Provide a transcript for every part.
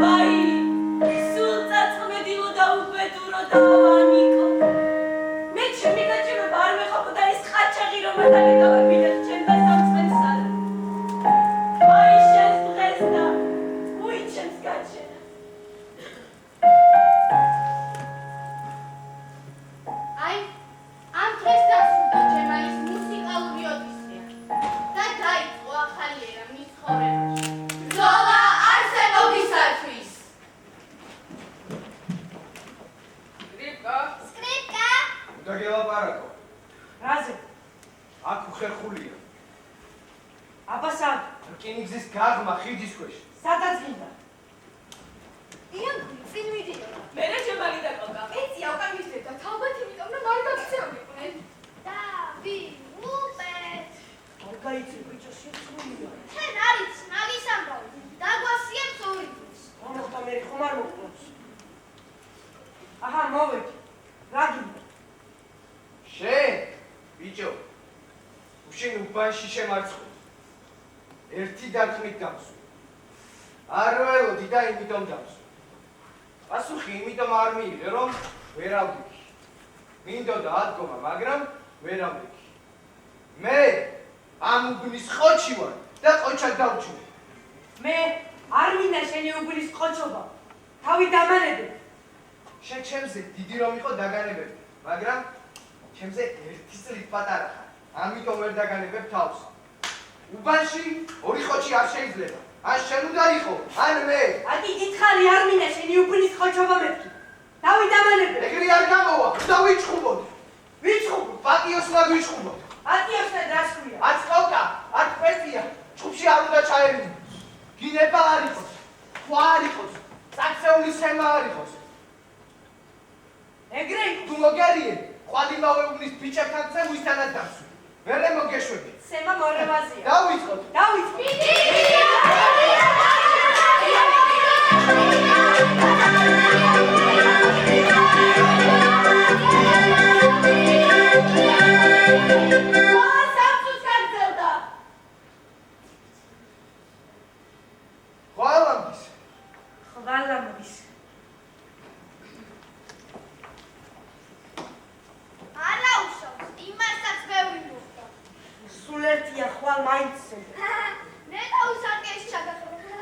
Vai, სულ წარწმედი რკინიგზის გაღმა ხიდის ქვეშ. სადაც გინდა? იანგული წინ მიდიოდა. მე რა შემალი დაკოთა. ეცი უკან მისდევდა, თალბათ იმიტომ რომ არ გაქცეულიყვნენ. დავიუპეთ. არ გაიცი ბიჭო სიცხულია. შენ არის ნაგის ამბავი. დაგვასიებს ორი დღეს. მოხდა მე ხომ არ მოხდოს. აჰა მოვედი. რა გინდა? შენ ბიჭო უშენ უბანში შემარცხო. ერთი დარტყმით გამსვი. არ ველოდი და იმიტომ დამსვი. პასუხი იმიტომ არ მიიღე რომ ვერ ავდიქი. მინდოდა ადგომა, მაგრამ ვერ ავდიქი. მე ამ უბნის ყოჩი ვარ და ყოჩად დავჩუნე. მე არ მინდა შენი უბნის ყოჩობა. თავი დამანებე. შენ ჩემზე დიდი რომ იყო დაგანებები, მაგრამ ჩემზე ერთი წლით პატარა ხარ. ამიტომ ვერ დაგანებებ თავს. უბანში ორი ყოჩი არ შეიძლება. ან შენ უნდა იყო, ან მე. აკი გითხარი არ მინდა შენი უბნის ყოჩობა მეთქი. თავი დამანებე. ეგრე არ გამოვა, უნდა ვიჩხუბოთ. ვიჩხუბ. პატიოსმა ვიჩხუბოთ. ატიოსნა დრას ქვია. ათ კოკა, ათ პესია, ჩუბში არ უნდა ჩაერინო. გინება არ იყოს, ხვა არ იყოს, წაქცეული სემა არ იყოს. ეგრე თუ მოგერიე, ხვალიმავე უბნის ბიჭებთან წე ვისთანაც დავსვი. მერე მოგეშვები. სემა მორევაზია. დავიწყოთ. დავიწყოთ. ხვალამდის. არა უშავს, იმასაც ბევრი მოხდა. სულ ერთია ხვალ მაინც ზედა. ნეტა უსარგეში ჩადახრა.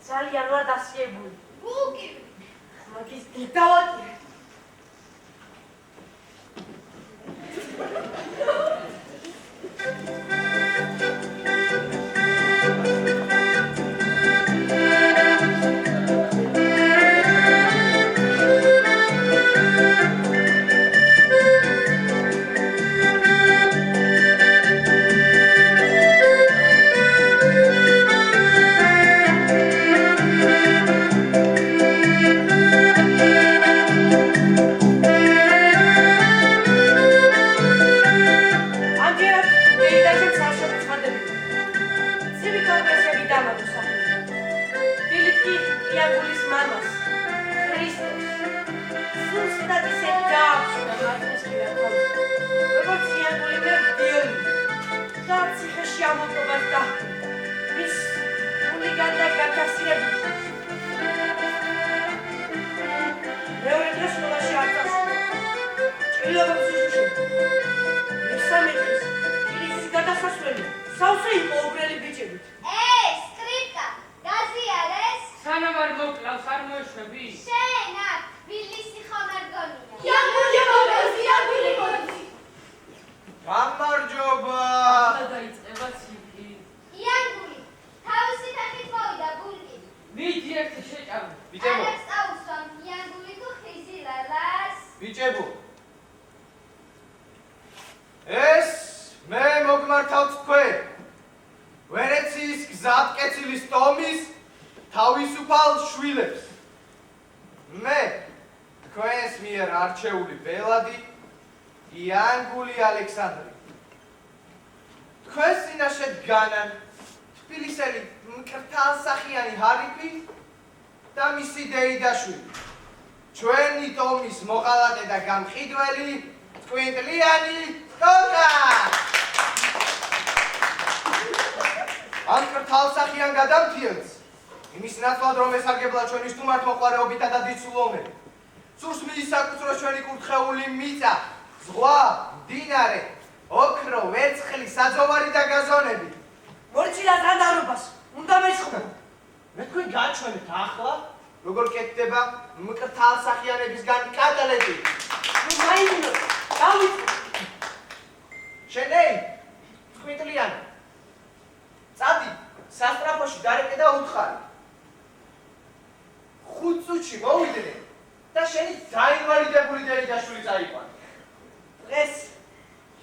ძალიან ვარ დასიებული. გუგი. მაგის დიდავატი.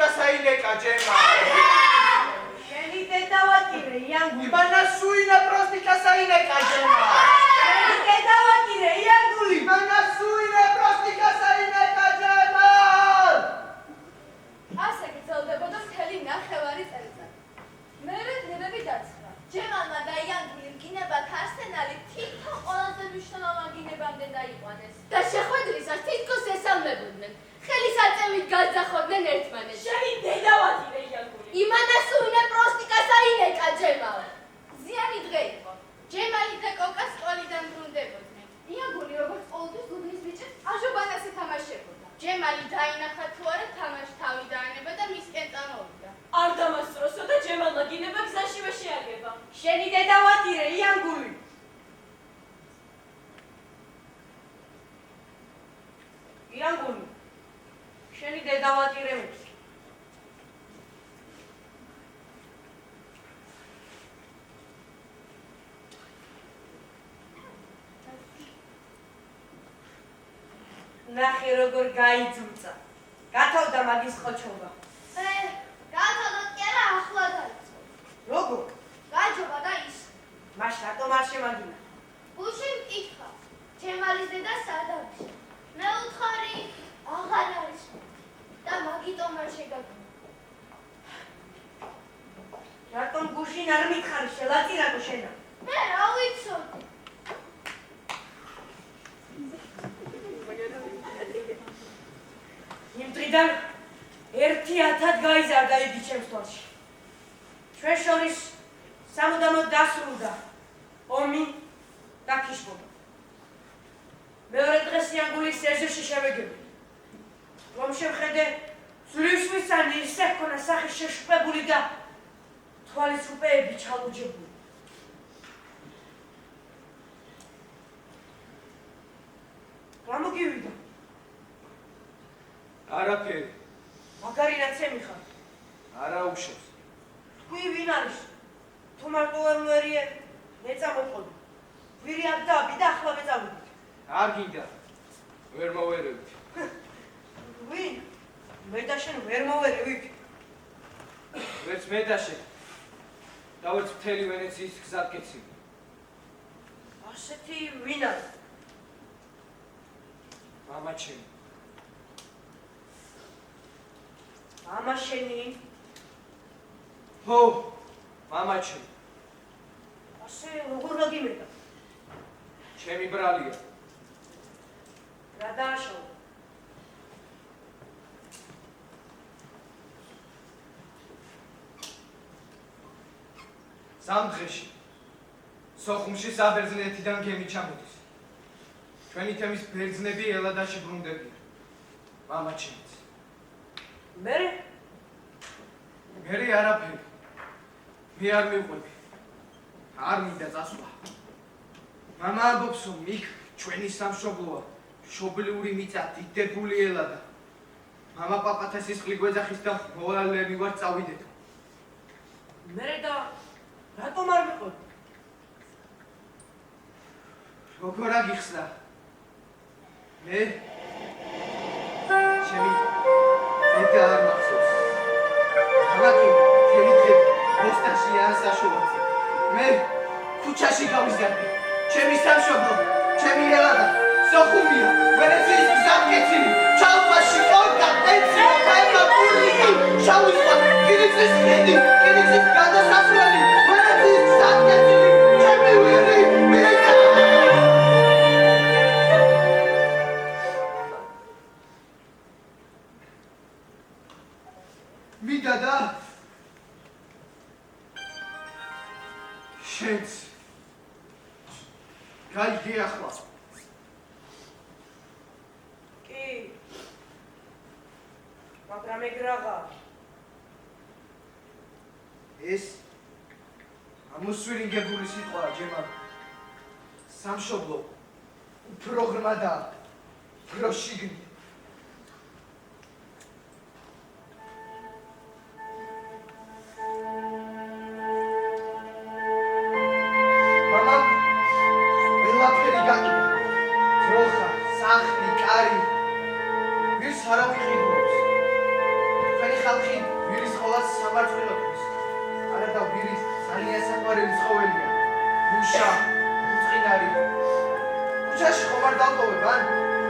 პროსტიკა საინეკა ჯემა. შენი დედავატირე იანგული. იბანასუინა პროსტიკა საინეკა ჯემა. შენი დედავატირე იანგული. იბანასუინა პროსტიკა საინეკა ჯემა. ასე გრძელდებოდა მთელი ნახევარი წელიწადი. მერე დღეები დაწყდა. ჯემალმა და იანგული რკინებად არსენალი თითო ყველაზე მნიშვნელოვან რკინებამდე დაიყვანეს. და შეხვედრისას თითქოს ესალმებოდნენ. ხელისაწევით გაძახოდნენ ერთმანეთს. შენი დედავატირე იანგული. იმანასუინა პროსტიკა საინეკა ჯემალ. ზიანი დღე იყო. ჯემალი და კოკა სკოლიდან ბრუნდებოდნენ. იანგული როგორც ყოველთვის გუბნის ბიჭებს აშობანას ეთამაშებოდა. ჯემალი დაინახა თუ არა თამაში თავი დაანება და მისკენ წამოვიდა. არ დამასწროსო და ჯემალმა გინება გზაშივე შეაგება. შენი დედავატირე იანგული. იანგული. შენი დედავატირე მეც. ნახე როგორ გაიძუცა. გათავდა მაგის ხოჩობა. გათავდოთ კი არა ახლა დაიწყო. როგორ? გაჯობა და ის. მას რატომ არ შემაგინა? გუშინ მკითხა. ჯემალის დედა სად არის? მე უთხარი აღარ არის. და მაგიტომ არ შეგაგონა. რატომ გუშინ არ მითხარი შელაწირაკო შენა? მე რა ვიცოდი. იმ დღიდან 1000 გაიზარდა იგი ჩემს თვალში. ჩვენ შორის სამუდამოდ დასრულდა ომი და ქიშბობა. მეორე დღეს იანგულის ეზოში შევეგები. რომ შევხედე ძლივსვისანი ისე ჰქონა სახე შეშუპებული და თვალის უპეები ჩალუჯებული. გამოგივიდა. არაფერი. მაგარი რაც ემიხარ. არა უშავს. თქვი ვინ არის? თუ მარტო ვერ მერიე, მეწამოყოლი. ვირი აბდაბი და ახლა მეწამოდი. არ გინდა. ვერ მოვერევით. ვინ? მე და შენ ვერ მოვერევით. ვერც მე და შენ. და ვერც მთელი ვენეციის გზატკეცილი. ასეთი ვინ არის? მამა ჩემი. მამა შენი? ჰო, მამა ჩემი. ასე როგორ გაგიმეტა? ჩემი ბრალია. რა დააშავა? სამ დღეში. სოხუმში საბერძნეთიდან გემი ჩამოდის. ჩვენი თემის ბერძნები ელადაში ბრუნდებიან. მამა ჩემიც. მერე? მერე არაფერი. მე არ მივყვები. არ მინდა წასვლა. მამა ამბობს, რომ იქ ჩვენი სამშობლოა. მშობლიური მიწა, დიდებული ელადა. მამა პაპათა სისხლი გვეძახის და მოვალეები ვარ წავიდეთ. მერე და რატომ არ მიყოლ? როგორ აგიხსნა? მე ჩემი დედა არ მახსოვს. ქალაქი მთელი დღე ბოსტაში არ საშუალოა. მე ქუჩაში გავიზარდი. ჩემი სამშობლო, ჩემი ელადა, სოხუმია, ვენეციის გზატკეცილი, ჩალპაში კორკა, ტენცი, ფაინა, პურლიკა, შავი ზღვა, კირიცის ხედი, კირიცის გადასასვლელი, ვენეციის გზატკეცილი, ჩემი ვირი, ვირიკა! მიდა და შენც გაიგე ახლა. კი. მაგრამ ეგ რაღა? ეს ამოსვირინგებული სიტყვაა ჯემა. სამშობლო უფრო ღრმა და უფრო შიგნით. ხალხი ვირის ყოველს სამარცხვინო თვის. არა და ვირი ძალიან საყვარელი ცხოველია. მუშა, უწყინარი. მუშაში ხომ არ დავტოვებ, ან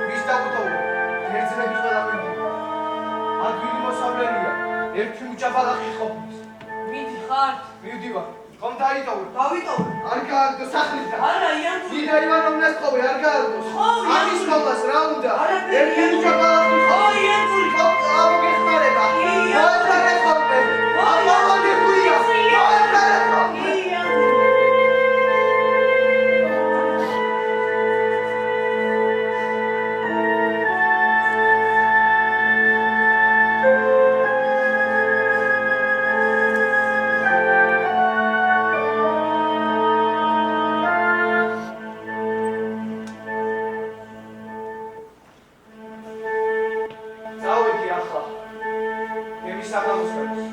ვის დავტოვებ? ერთზნები ყველა მივდივარ. აქ ვირი მოსავლელია, ერთი მუჭა ბალახი ყოფნის. მიდიხარ? მივდივარ. ხომ დაიტოვებ? დავიტოვე. არ გააგდო სახლიდან. არა, იანგური. ნინა ივანოვნას ხოვე, არ გააგდოს. ხო, ამის მოვას რა უნდა? არაფერი, ერთი მუჭა ბალახი ხო, იანგური. ამოგეხმარება. მოეფარე ხოლმე. ამოგეხმარება. მოეფარე ხოლმე. წავედი ახლა. მე საღამოს გაქვს.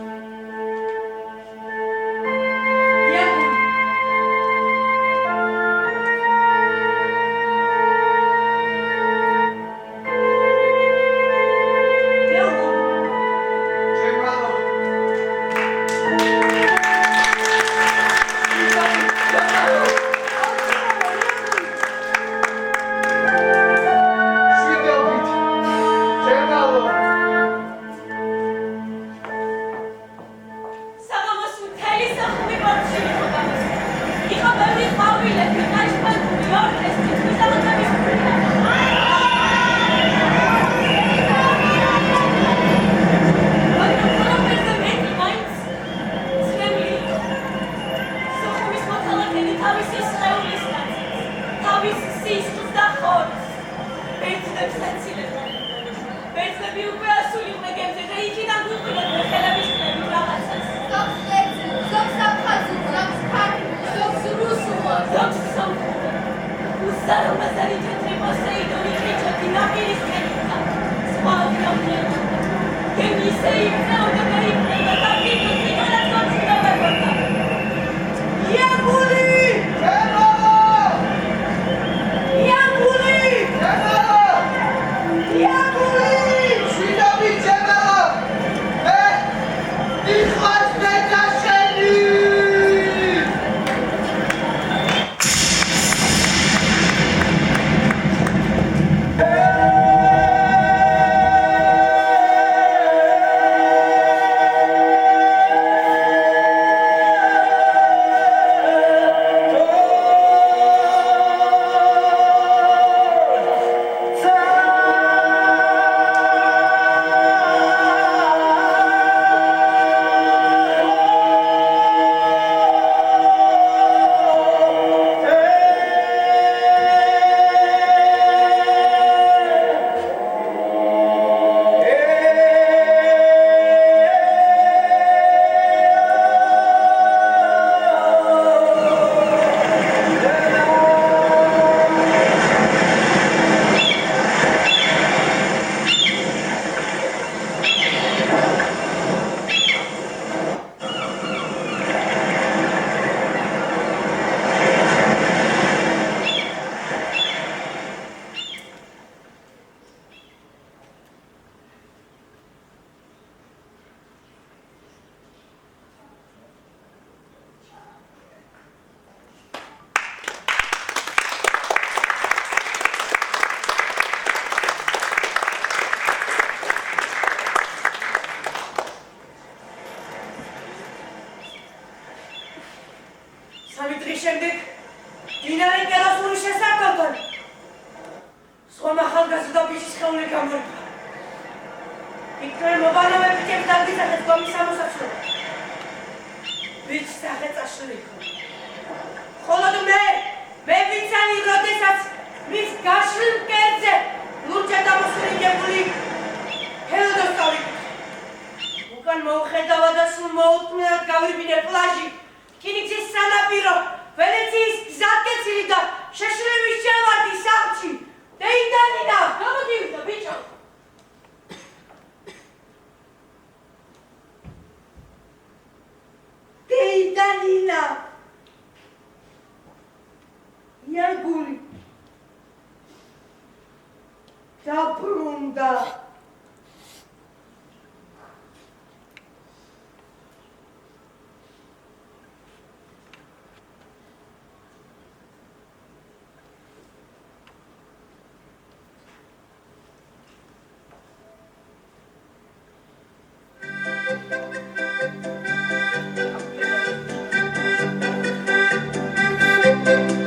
Thank you.